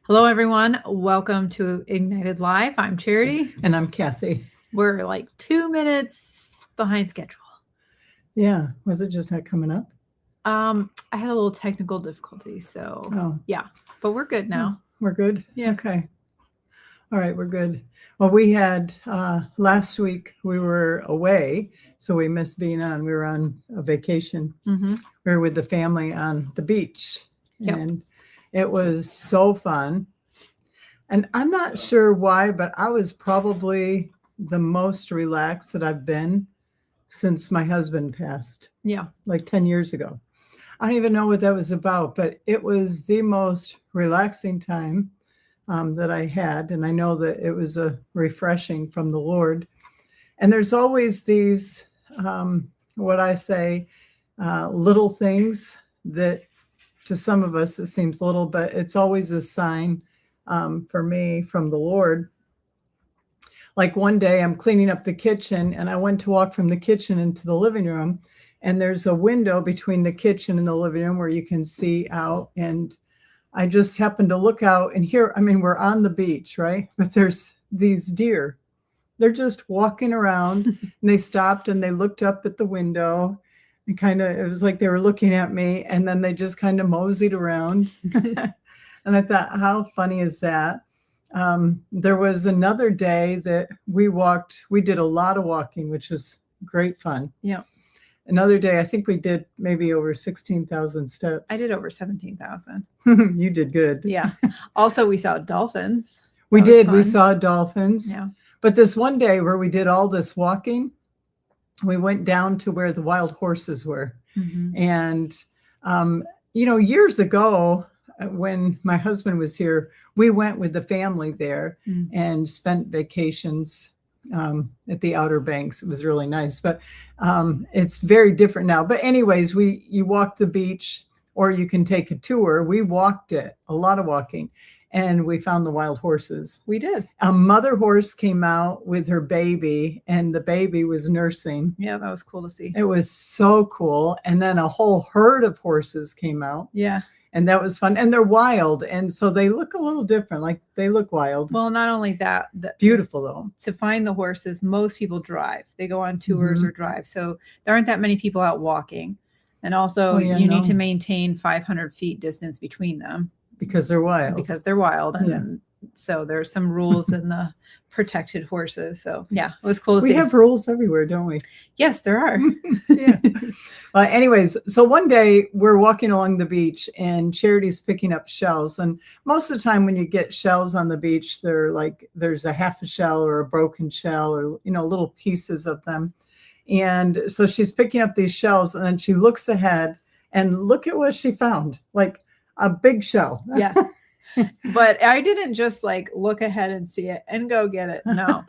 Hello, everyone. Welcome to Ignited Live. I'm Charity. And I'm Kathy. We're like 2 minutes behind schedule. Yeah. Was it just not coming up? I had a little technical difficulty, so yeah, but we're good now. We're good? Yeah. Okay. All right, we're good. Well, we had last week we were away, so we missed being on. We were on a vacation. Mm-hmm. We were with the family on the beach, Yep. and it was so fun. And I'm not sure why, but I was probably the most relaxed that I've been since my husband passed. Yeah. Like 10 years ago. I don't even know what that was about, but it was the most relaxing time that I had. And I know that it was a refreshing from the Lord. And there's always these, what I say, little things that to some of us, it seems little, but it's always a sign for me from the Lord. Like one day I'm cleaning up the kitchen and I went to walk from the kitchen into the living room, and there's a window between the kitchen and the living room where you can see out. And I just happened to look out, and here, I mean, we're on the beach, right? But there's these deer. They're just walking around and they stopped and they looked up at the window and it was like they were looking at me, and then they just kind of moseyed around. And I thought, how funny is that? There was another day that we did a lot of walking, which was great fun. Yeah. Another day, I think we did maybe over 16,000 steps. I did over 17,000. You did good. Yeah. Also, we saw dolphins. We did. Fun. We saw dolphins. Yeah. But this one day where we did all this walking, we went down to where the wild horses were. Mm-hmm. And, years ago, when my husband was here, we went with the family there and spent vacations at the Outer Banks. It was really nice, but it's very different now. But anyways, you walk the beach, or you can take a tour. We walked it, a lot of walking, and we found the wild horses. We did. A mother horse came out with her baby, and the baby was nursing. Yeah, that was cool to see. It was so cool. And then a whole herd of horses came out. Yeah. And that was fun. And they're wild. And so they look a little different. Like they look wild. Well, not only that, beautiful though. To find the horses, most people drive. They go on tours or drive. So there aren't that many people out walking. And also you need to maintain 500 feet distance between them. Because they're wild. And so there's some rules in the protected horses. So yeah, it was cool to see. We have rules everywhere, don't we? Yes, there are. Yeah. Anyways, so one day we're walking along the beach and Charity's picking up shells. And most of the time when you get shells on the beach, they're like, there's a half a shell or a broken shell or, little pieces of them. And so she's picking up these shells, and then she looks ahead and look at what she found, like a big shell. Yeah. But I didn't just like look ahead and see it and go get it. No.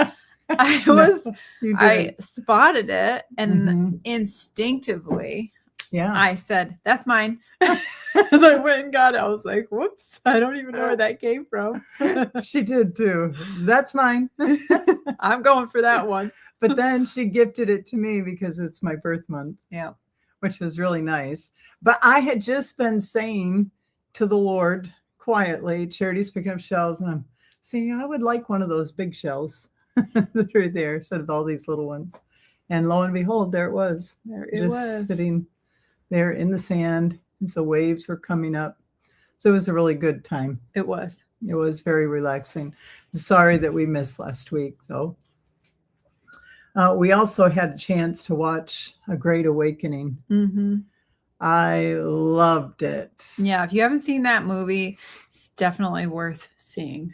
I spotted it, and instinctively I said, "That's mine." And I went and got it. I was like, whoops, I don't even know where that came from. She did too. That's mine. I'm going for that one. But then she gifted it to me because it's my birth month. Yeah. Which was really nice. But I had just been saying to the Lord quietly, Charity's picking up shells, and I'm saying, I would like one of those big shells that are there instead of all these little ones. And lo and behold, there it was. There it was. Sitting there in the sand. And so waves were coming up. So it was a really good time. It was. It was very relaxing. Sorry that we missed last week, though. We also had a chance to watch A Great Awakening. Mm-hmm. I loved it. Yeah, if you haven't seen that movie, it's definitely worth seeing.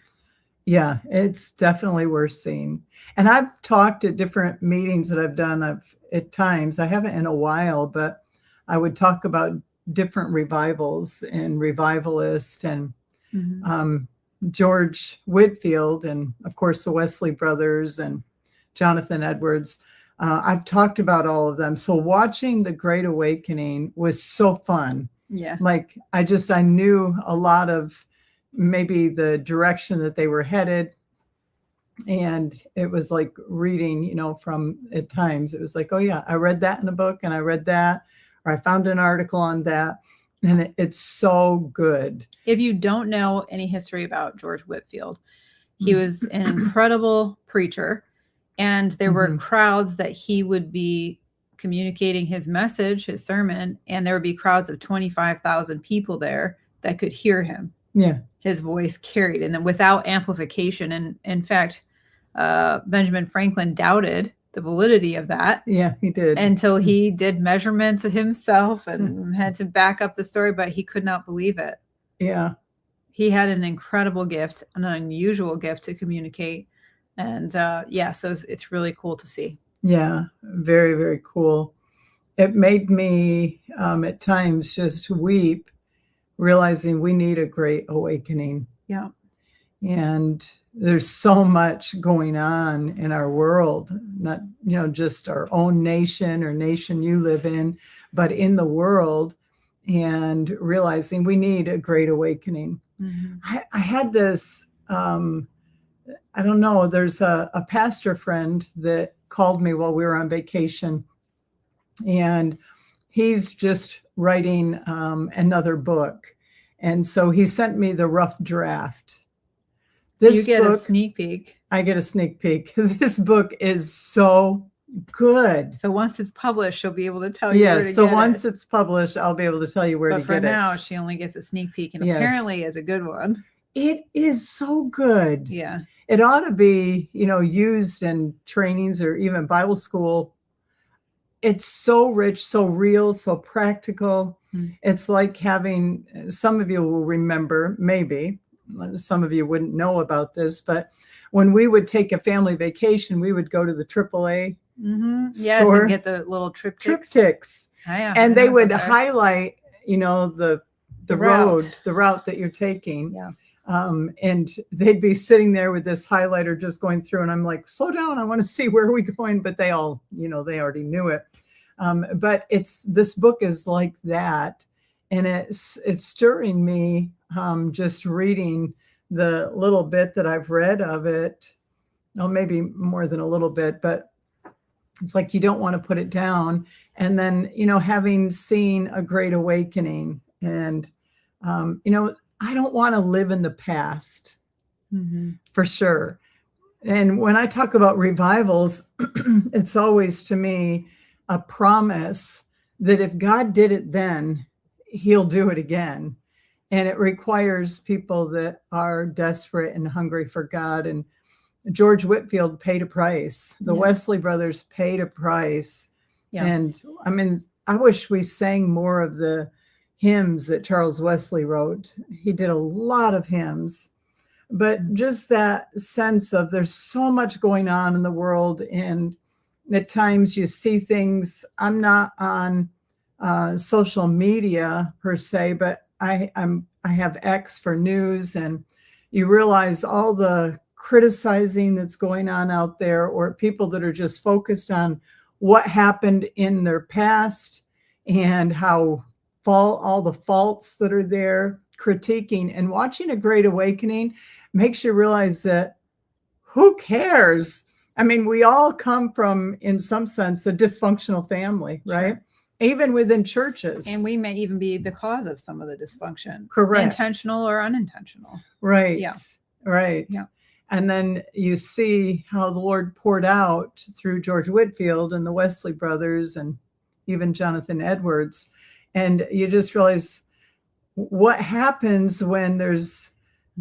Yeah, it's definitely worth seeing. And I've talked at different meetings that I've done at times. I haven't in a while, but I would talk about different revivals and revivalists and George Whitefield and, of course, the Wesley brothers and Jonathan Edwards. I've talked about all of them. So watching The Great Awakening was so fun. Yeah. Like I knew a lot of maybe the direction that they were headed. And it was like reading, from at times it was like, oh yeah, I read that in a book and I read that, or I found an article on that. And it's so good. If you don't know any history about George Whitefield, he was an incredible preacher, and there were crowds that he would be communicating his message, his sermon, and there would be crowds of 25,000 people there that could hear him. Yeah. His voice carried, and then without amplification. And in fact, Benjamin Franklin doubted the validity of that. Yeah, he did. Until he did measurements himself and had to back up the story, but he could not believe it. Yeah. He had an incredible gift, an unusual gift to communicate. And so it's really cool to see. Yeah, very, very cool. It made me at times just weep, realizing we need a great awakening. Yeah. And there's so much going on in our world, not, just our own nation or nation you live in, but in the world, and realizing we need a great awakening. Mm-hmm. I had this, I don't know, there's a pastor friend that called me while we were on vacation, and he's just writing another book. And so he sent me the rough draft. You get a sneak peek. I get a sneak peek. This book is so good. So once it's published, she'll be able to tell you where to get it. So once it's published, I'll be able to tell you where to get it. But for now, she only gets a sneak peek, and apparently it's a good one. It is so good. Yeah. It ought to be, used in trainings or even Bible school. It's so rich, so real, so practical. It's like having, some of you will remember, maybe, some of you wouldn't know about this, but when we would take a family vacation, we would go to the AAA yes, store, and get the little triptychs. And they would highlight, the route that you're taking. Yeah. And they'd be sitting there with this highlighter just going through, and I'm like, slow down, I want to see where are we going, but they all, they already knew it. But this book is like that, and it's stirring me, just reading the little bit that I've read of it. Oh, maybe more than a little bit, but it's like you don't want to put it down. And then, having seen a great awakening, and I don't want to live in the past, for sure. And when I talk about revivals, it's always, to me, a promise that if God did it then, he'll do it again. And it requires people that are desperate and hungry for God. And George Whitefield paid a price. The Wesley brothers paid a price. Yeah. And I mean, I wish we sang more of the hymns that Charles Wesley wrote. He did a lot of hymns, but just that sense of there's so much going on in the world, and at times you see things. I'm not on social media per se, but I have X for news, and you realize all the criticizing that's going on out there, or people that are just focused on what happened in their past and how all the faults that are there, critiquing. And watching A Great Awakening makes you realize that who cares? I mean, we all come from, in some sense, a dysfunctional family, right? Sure. Even within churches. And we may even be the cause of some of the dysfunction. Correct. Intentional or unintentional. Right. Yeah. Right. Yeah. And then you see how the Lord poured out through George Whitefield and the Wesley brothers and even Jonathan Edwards. And you just realize what happens when there's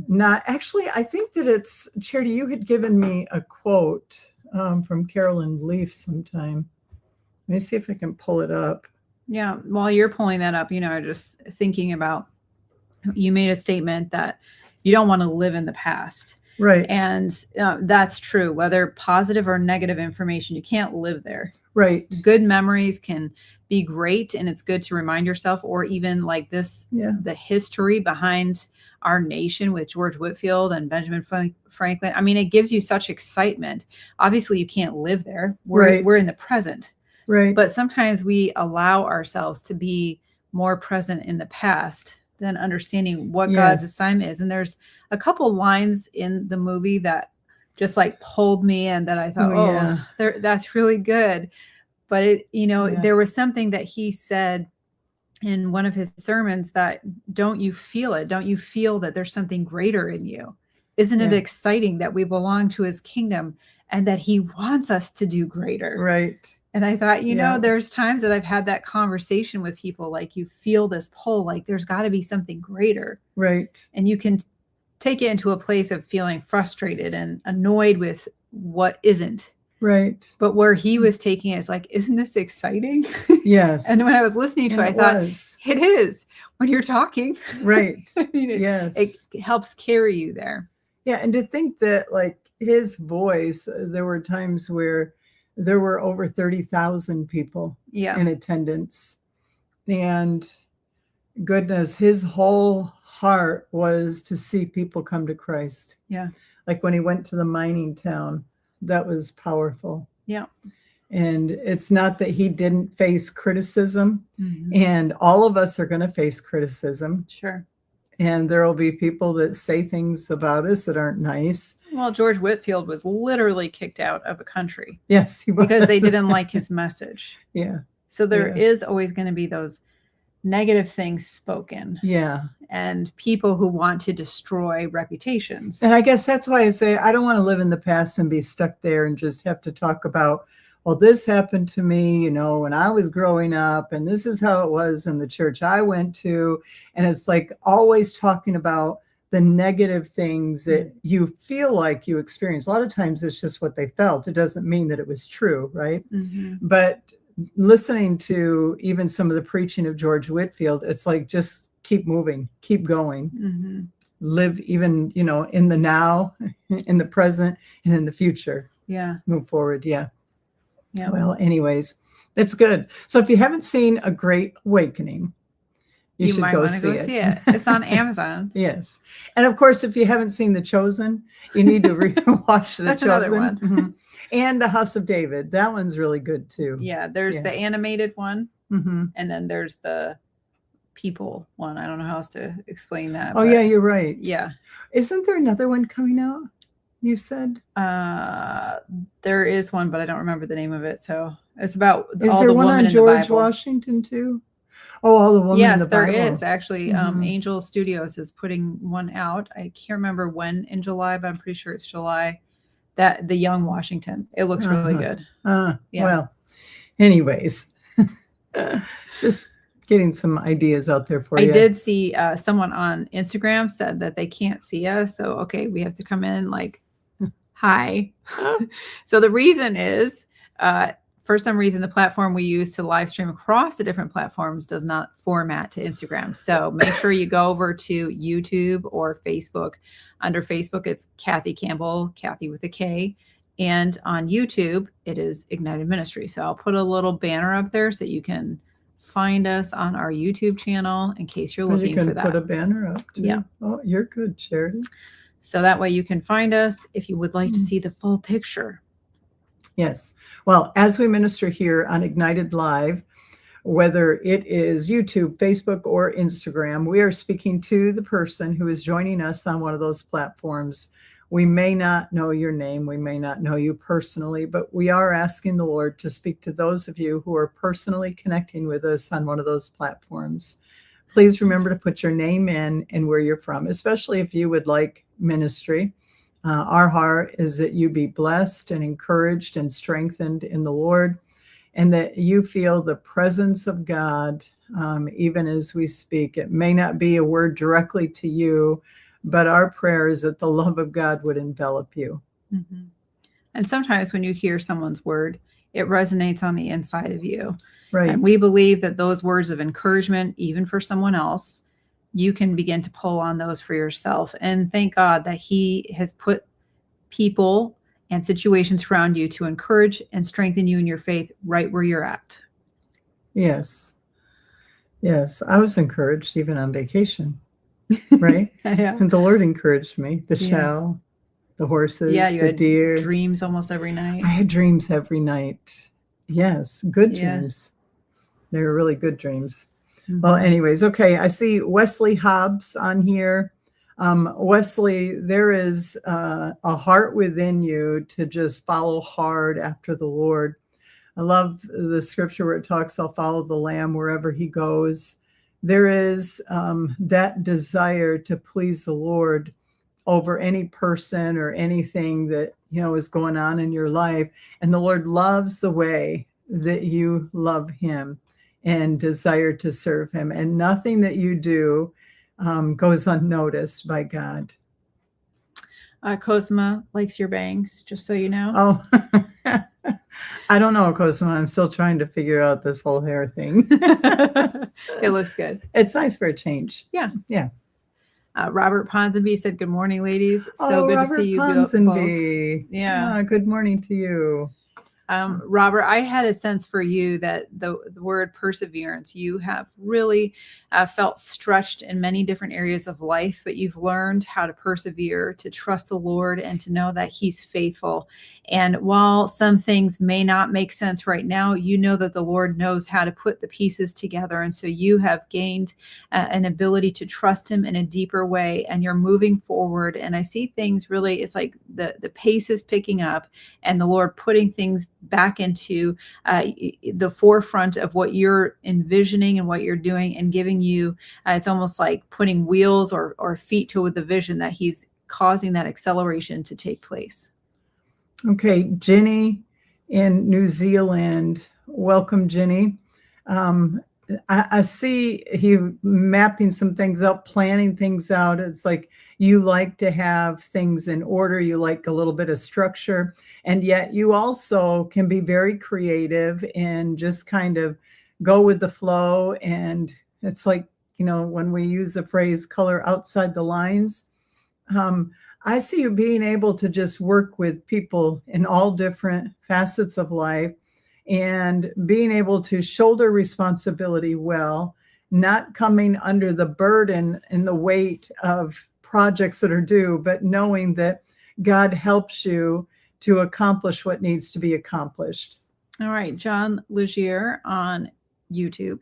not, actually, I think that it's, Charity, you had given me a quote from Carolyn Leaf sometime. Let me see if I can pull it up. Yeah. While you're pulling that up, just thinking about, you made a statement that you don't want to live in the past. Right. And that's true. Whether positive or negative information, you can't live there. Right. Good memories can be great, and it's good to remind yourself, or even like this, the history behind our nation with George Whitefield and Benjamin Franklin. I mean, it gives you such excitement. Obviously, you can't live there. We're in the present. Right. But sometimes we allow ourselves to be more present in the past than understanding what God's assignment is. And there's a couple lines in the movie that just like pulled me, and that I thought, that's really good. But it, there was something that he said in one of his sermons that, don't you feel it? Don't you feel that there's something greater in you? Isn't it Yeah. exciting that we belong to his kingdom and that he wants us to do greater? Right. And I thought, Yeah. there's times that I've had that conversation with people, like you feel this pull, like there's got to be something greater. Right. And you can take it into a place of feeling frustrated and annoyed with what isn't. Right. But where he was taking it is like, isn't this exciting? Yes. And when I was listening to it, I thought, it is when you're talking. Right. I mean, Yes. it helps carry you there. Yeah. And to think that, like, his voice, there were times where there were over 30,000 people in attendance. And goodness, his whole heart was to see people come to Christ. Yeah. Like when he went to the mining town, that was powerful. Yeah. And it's not that he didn't face criticism, Mhm. and all of us are going to face criticism. Sure. And there will be people that say things about us that aren't nice. Well, George Whitefield was literally kicked out of a country. Yes, he was. Because they didn't like his message. Yeah. So there is always going to be those negative things spoken. Yeah. And people who want to destroy reputations. And I guess that's why I say I don't want to live in the past and be stuck there and just have to talk about, well, this happened to me, when I was growing up, and this is how it was in the church I went to. And it's like always talking about the negative things that you feel like you experience. A lot of times it's just what they felt. It doesn't mean that it was true, right? Mm-hmm. But listening to even some of the preaching of George Whitefield, it's like, just keep moving, keep going, mm-hmm. live even, in the now, in the present, and in the future. Yeah. Move forward. Yeah. Yeah. Well, anyways, that's good. So if you haven't seen A Great Awakening, you should might go want to see go it. see it. It's on Amazon. Yes. And of course, if you haven't seen The Chosen, you need to watch The That's Chosen. another one. Mm-hmm. And The House of David. That one's really good too. Yeah. There's the animated one. Mm-hmm. And then there's the people one. I don't know how else to explain that. Oh, yeah, you're right. Yeah. Isn't there another one coming out? You said? There is one, but I don't remember the name of it. So it's about is all there the one women on in George the Bible. Washington too? Oh, all the women in the Bible. Yes, there is actually. Mm-hmm. Angel Studios is putting one out. I can't remember when in July, but I'm pretty sure it's July. That the Young Washington. It looks really good. Yeah. Well, anyways, just getting some ideas out there for you. I did see someone on Instagram said that they can't see us. So, okay, we have to come in like, hi. So the reason is, for some reason, the platform we use to live stream across the different platforms does not format to Instagram. So make sure you go over to YouTube or Facebook. Under Facebook, it's Kathy Campbell, Kathy with a K. And on YouTube, it is Ignited Ministry. So I'll put a little banner up there so you can find us on our YouTube channel in case you're looking for that. You can put a banner up too. Yeah. Oh, you're good, Charity. So that way you can find us if you would like to see the full picture. Yes. Well, as we minister here on Ignited Live, whether it is YouTube, Facebook, or Instagram, we are speaking to the person who is joining us on one of those platforms. We may not know your name. We may not know you personally, but we are asking the Lord to speak to those of you who are personally connecting with us on one of those platforms. Please remember to put your name in and where you're from, especially if you would like ministry. Our heart is that you be blessed and encouraged and strengthened in the Lord, and that you feel the presence of God even as we speak. It may not be a word directly to you, but our prayer is that the love of God would envelop you. Mm-hmm. And sometimes when you hear someone's word, it resonates on the inside of you. Right. And we believe that those words of encouragement, even for someone else, you can begin to pull on those for yourself. And thank God that He has put people and situations around you to encourage and strengthen you in your faith right where you're at. Yes. Yes. I was encouraged even on vacation, right? Yeah. And the Lord encouraged me. The shell, the horses, you the had deer. Dreams almost every night. I had dreams every night. Yes. Good dreams. They were really good dreams. Mm-hmm. Well, anyways, okay. I see Wesley Hobbs on here. Wesley, there is a heart within you to just follow hard after the Lord. I love the scripture where it talks, I'll follow the Lamb wherever he goes. there is that desire to please the Lord over any person or anything that, is going on in your life. And the Lord loves the way that you love him and desire to serve him. And nothing that you do goes unnoticed by God. Cosima likes your bangs, just so you know. Oh, I don't know, Cosima. I'm still trying to figure out this whole hair thing. It looks good. It's nice for a change. Yeah. Yeah. Robert Ponsonby said, "Good morning, ladies. So good Robert to see you Ponsonby. both." Yeah. Good morning to you. Robert, I had a sense for you that the word perseverance, you have really felt stretched in many different areas of life, but you've learned how to persevere, to trust the Lord, and to know that he's faithful. And while some things may not make sense right now, you know that the Lord knows how to put the pieces together. And so you have gained an ability to trust him in a deeper way, and you're moving forward. And I see things really, it's like the pace is picking up, and the Lord putting things back into the forefront of what you're envisioning and what you're doing, and giving you, it's almost like putting wheels or feet to the vision that he's causing that acceleration to take place. Okay, Ginny in New Zealand. Welcome, Ginny. I see you mapping some things out, planning things out. It's like you like to have things in order. You like a little bit of structure, and yet you also can be very creative and just kind of go with the flow. And it's like, when we use the phrase color outside the lines, I see you being able to just work with people in all different facets of life, and being able to shoulder responsibility well, not coming under the burden and the weight of projects that are due, but knowing that God helps you to accomplish what needs to be accomplished. All right, John Legier on YouTube.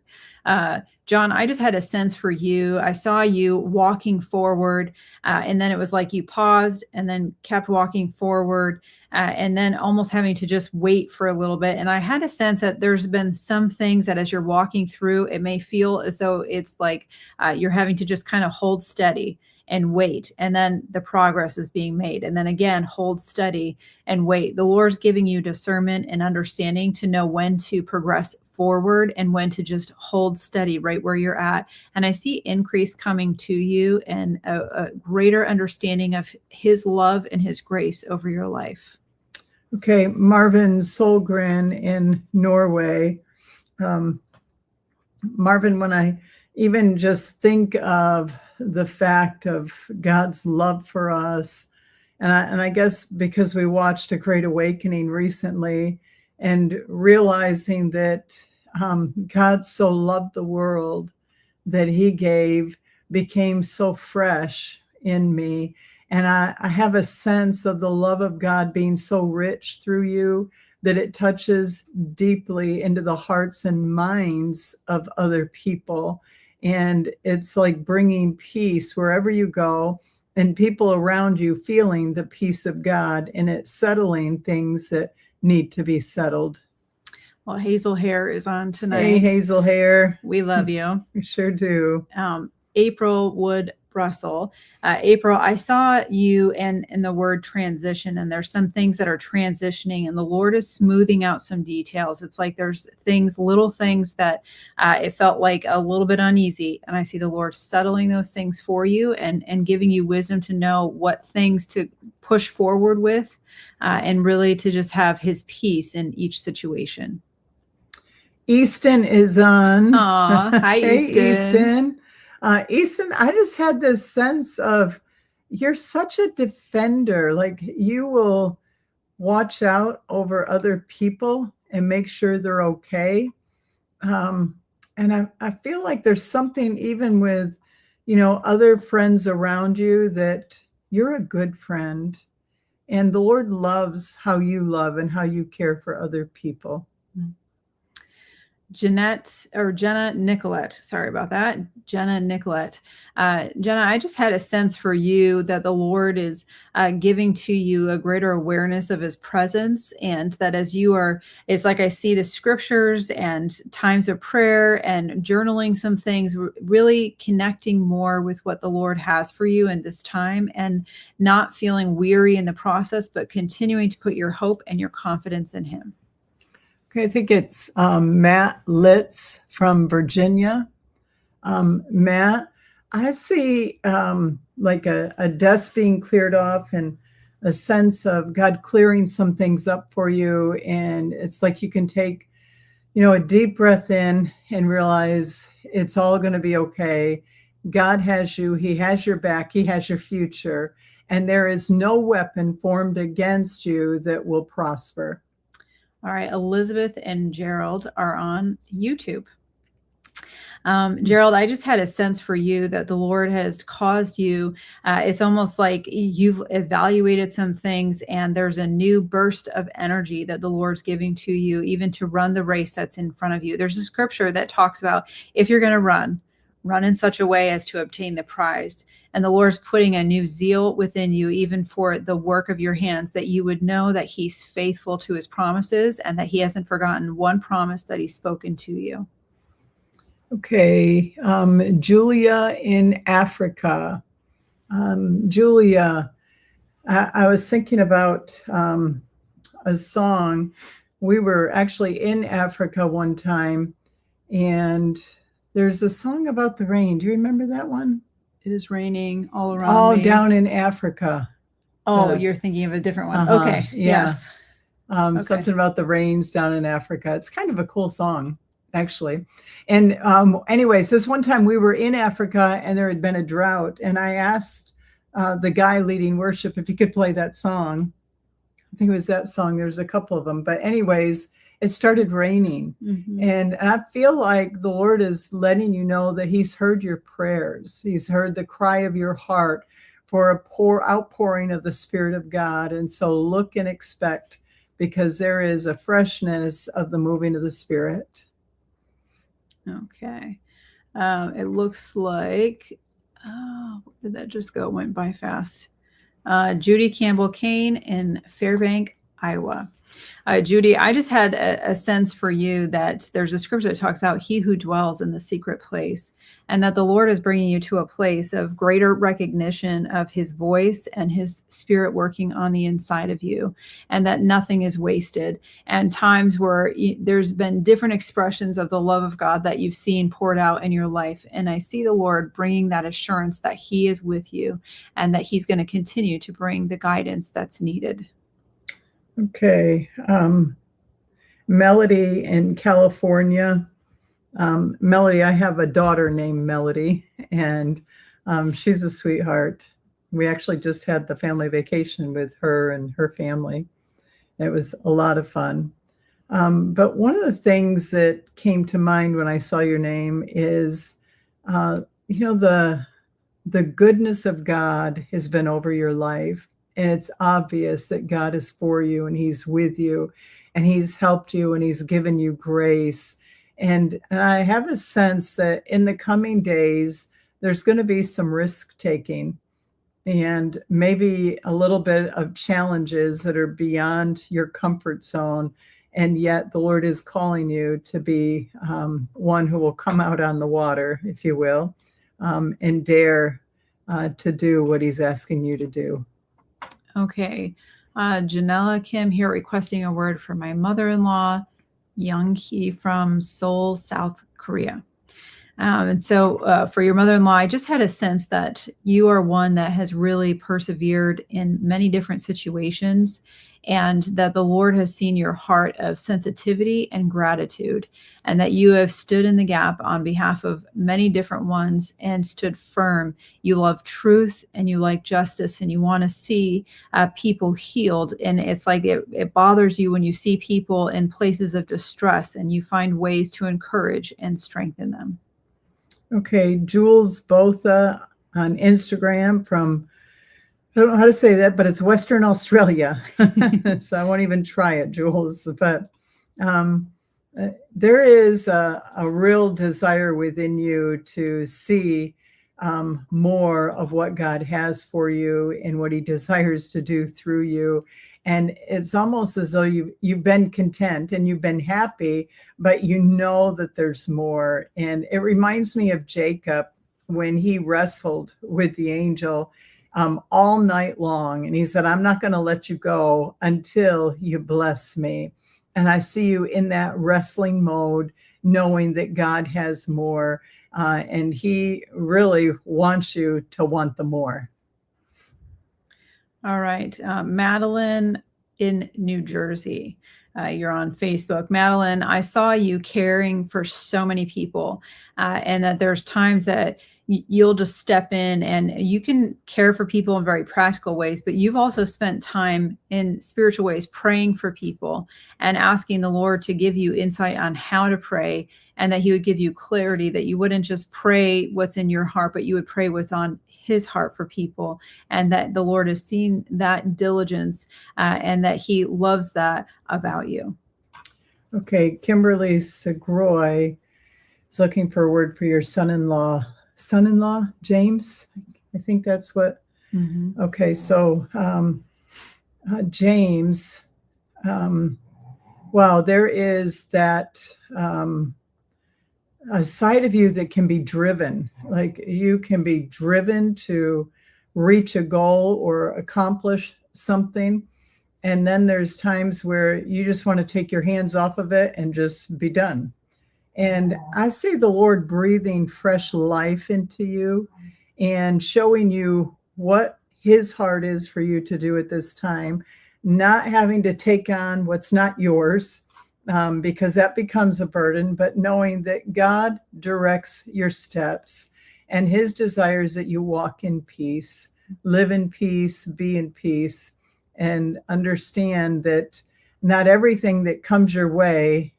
John, I just had a sense for you. I saw you walking forward, and then it was like you paused and then kept walking forward, and then almost having to just wait for a little bit. And I had a sense that there's been some things that as you're walking through, it may feel as though it's like you're having to just kind of hold steady and wait, and then the progress is being made, and then again hold steady and wait. The Lord's giving you discernment and understanding to know when to progress forward and when to just hold steady right where you're at. And I see increase coming to you, and a greater understanding of his love and his grace over your life. Okay, Marvin Solgren in Norway. Marvin, when I even just think of the fact of God's love for us, and I guess because we watched A Great Awakening recently, and realizing that God so loved the world that he gave became so fresh in me. And I have a sense of the love of God being so rich through you that it touches deeply into the hearts and minds of other people. And it's like bringing peace wherever you go, and people around you feeling the peace of God, and it's settling things that need to be settled. Well, Hazel Hare is on tonight. Hey, Hazel Hare. We love you. We sure do. April Wood Russell. April, I saw you in the word transition, and there's some things that are transitioning, and the Lord is smoothing out some details. It's like there's things, little things that it felt like a little bit uneasy, and I see the Lord settling those things for you, and giving you wisdom to know what things to push forward with, and really to just have his peace in each situation. Easton is on. Aw, hi, Hey, Easton. Easton, I just had this sense of you're such a defender. Like you will watch out over other people and make sure they're okay. And I feel like there's something even with, other friends around you, that you're a good friend. And the Lord loves how you love and how you care for other people. Jenna Nicolette. Sorry about that. Jenna Nicolette. Jenna, I just had a sense for you that the Lord is giving to you a greater awareness of his presence. And that as you are, it's like I see the scriptures and times of prayer and journaling some things, really connecting more with what the Lord has for you in this time and not feeling weary in the process, but continuing to put your hope and your confidence in him. Okay, I think it's Matt Litz from Virginia. Matt, I see like a desk being cleared off and a sense of God clearing some things up for you. And it's like you can take, a deep breath in and realize it's all going to be okay. God has you. He has your back. He has your future. And there is no weapon formed against you that will prosper. All right, Elizabeth and Gerald are on YouTube. Gerald, I just had a sense for you that the Lord has caused you. It's almost like you've evaluated some things and there's a new burst of energy that the Lord's giving to you, even to run the race that's in front of you. There's a scripture that talks about if you're going to run in such a way as to obtain the prize. And the Lord's putting a new zeal within you, even for the work of your hands, that you would know that he's faithful to his promises and that he hasn't forgotten one promise that he's spoken to you. Okay. Julia in Africa. Julia, I was thinking about a song. We were actually in Africa one time, and there's a song about the rain. Do you remember that one? It is raining all around me. Down in Africa. Oh, you're thinking of a different one. Okay. Yeah. Yes. Okay. Something about the rains down in Africa. It's kind of a cool song, actually. And anyways, this one time we were in Africa and there had been a drought. And I asked the guy leading worship if he could play that song. I think it was that song. There's a couple of them. But anyways, it started raining. Mm-hmm. And I feel like the Lord is letting you know that he's heard your prayers. He's heard the cry of your heart for a outpouring of the Spirit of God. And so look and expect, because there is a freshness of the moving of the Spirit. Okay. It looks like, where did that just go? It went by fast. Judy Campbell Kane in Fairbank, Iowa. Judy, I just had a sense for you that there's a scripture that talks about he who dwells in the secret place, and that the Lord is bringing you to a place of greater recognition of his voice and his Spirit working on the inside of you, and that nothing is wasted. And times where there's been different expressions of the love of God that you've seen poured out in your life. And I see the Lord bringing that assurance that he is with you and that he's going to continue to bring the guidance that's needed. Okay. Melody in California. Melody, I have a daughter named Melody, and she's a sweetheart. We actually just had the family vacation with her and her family. It was a lot of fun. But one of the things that came to mind when I saw your name is, the goodness of God has been over your life. And it's obvious that God is for you and he's with you and he's helped you and he's given you grace. And I have a sense that in the coming days, there's going to be some risk taking and maybe a little bit of challenges that are beyond your comfort zone. And yet the Lord is calling you to be one who will come out on the water, if you will, and dare to do what he's asking you to do. Okay. Janella Kim here requesting a word for my mother-in-law, Young Hee from Seoul, South Korea. And so for your mother-in-law, I just had a sense that you are one that has really persevered in many different situations, and that the Lord has seen your heart of sensitivity and gratitude, and that you have stood in the gap on behalf of many different ones and stood firm. You love truth and you like justice, and you want to see people healed. And it's like it bothers you when you see people in places of distress, and you find ways to encourage and strengthen them. Okay, Jules Botha on Instagram from, I don't know how to say that, but it's Western Australia. So I won't even try it, Jules. But there is a real desire within you to see more of what God has for you and what he desires to do through you. And it's almost as though you've been content and you've been happy, but you know that there's more. And it reminds me of Jacob when he wrestled with the angel all night long. And he said, I'm not going to let you go until you bless me. And I see you in that wrestling mode, knowing that God has more. And he really wants you to want the more. All right. Madeline in New Jersey. You're on Facebook. Madeline, I saw you caring for so many people, and that there's times that you'll just step in and you can care for people in very practical ways, but you've also spent time in spiritual ways praying for people and asking the Lord to give you insight on how to pray, and that he would give you clarity, that you wouldn't just pray what's in your heart, but you would pray what's on his heart for people, and that the Lord has seen that diligence and that he loves that about you. Okay, Kimberly Segroy is looking for a word for your son-in-law, James. I think that's what. Mm-hmm. Okay, so James, wow, there is that a side of you that can be driven, like you can be driven to reach a goal or accomplish something. And then there's times where you just want to take your hands off of it and just be done. And I see the Lord breathing fresh life into you and showing you what his heart is for you to do at this time, not having to take on what's not yours, because that becomes a burden, but knowing that God directs your steps and his desire is that you walk in peace, live in peace, be in peace, and understand that not everything that comes your way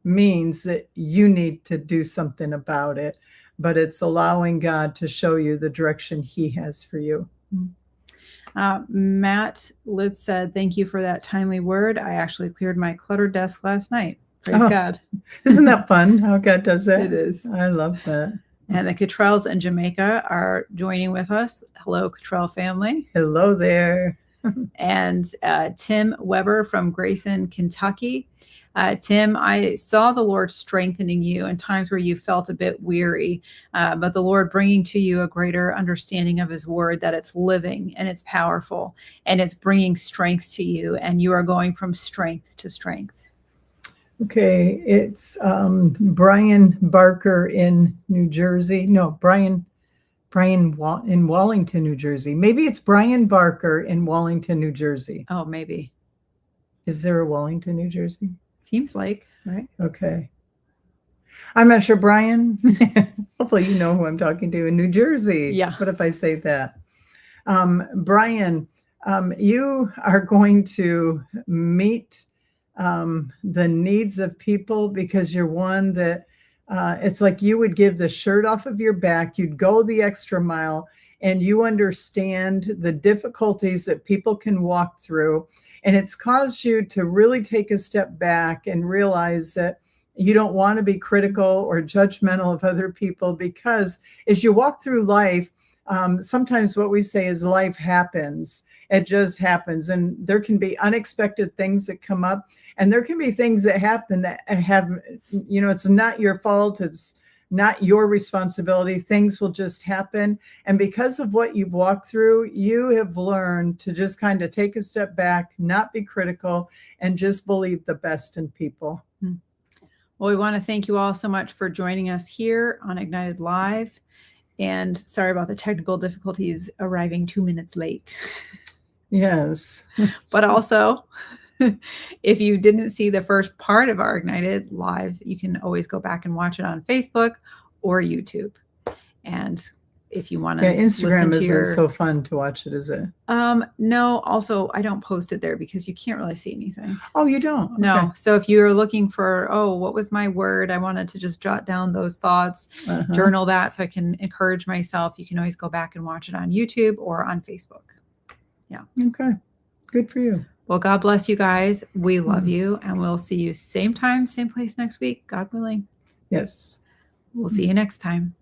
means that you need to do something about it, but it's allowing God to show you the direction he has for you. Matt Litz said, thank you for that timely word. I actually cleared my cluttered desk last night. Praise God. Isn't that fun how God does that? It is. I love that. And the Cottrells in Jamaica are joining with us. Hello, Cottrell family. Hello there. And Tim Weber from Grayson, Kentucky. Tim, I saw the Lord strengthening you in times where you felt a bit weary, but the Lord bringing to you a greater understanding of his word, that it's living and it's powerful and it's bringing strength to you, and you are going from strength to strength. Okay, it's Brian Barker in New Jersey. No, Brian in Wallington, New Jersey. Maybe it's Brian Barker in Wallington, New Jersey. Oh, maybe. Is there a Wallington, New Jersey? Seems like, right? Okay. I'm not sure, Brian. Hopefully you know who I'm talking to in New Jersey. Yeah. What if I say that? Brian, you are going to meet the needs of people, because you're one that it's like you would give the shirt off of your back, you'd go the extra mile, and you understand the difficulties that people can walk through. And it's caused you to really take a step back and realize that you don't want to be critical or judgmental of other people, because as you walk through life, sometimes what we say is life happens. It just happens. And there can be unexpected things that come up, and there can be things that happen that have, it's not your fault. It's not your responsibility. Things will just happen. And because of what you've walked through, you have learned to just kind of take a step back, not be critical, and just believe the best in people. Well, we want to thank you all so much for joining us here on Ignited Live. And sorry about the technical difficulties arriving 2 minutes late. Yes. But also, if you didn't see the first part of our Ignited Live, you can always go back and watch it on Facebook or YouTube. And if you want to, Instagram isn't so fun to watch it, is it? No. Also, I don't post it there because you can't really see anything. Oh, you don't? No. Okay. So if you're looking for, what was my word? I wanted to just jot down those thoughts, journal that so I can encourage myself. You can always go back and watch it on YouTube or on Facebook. Yeah. Okay. Good for you. Well, God bless you guys. We love Mhm. you, and we'll see you same time, same place next week, God willing. Yes. We'll see you next time.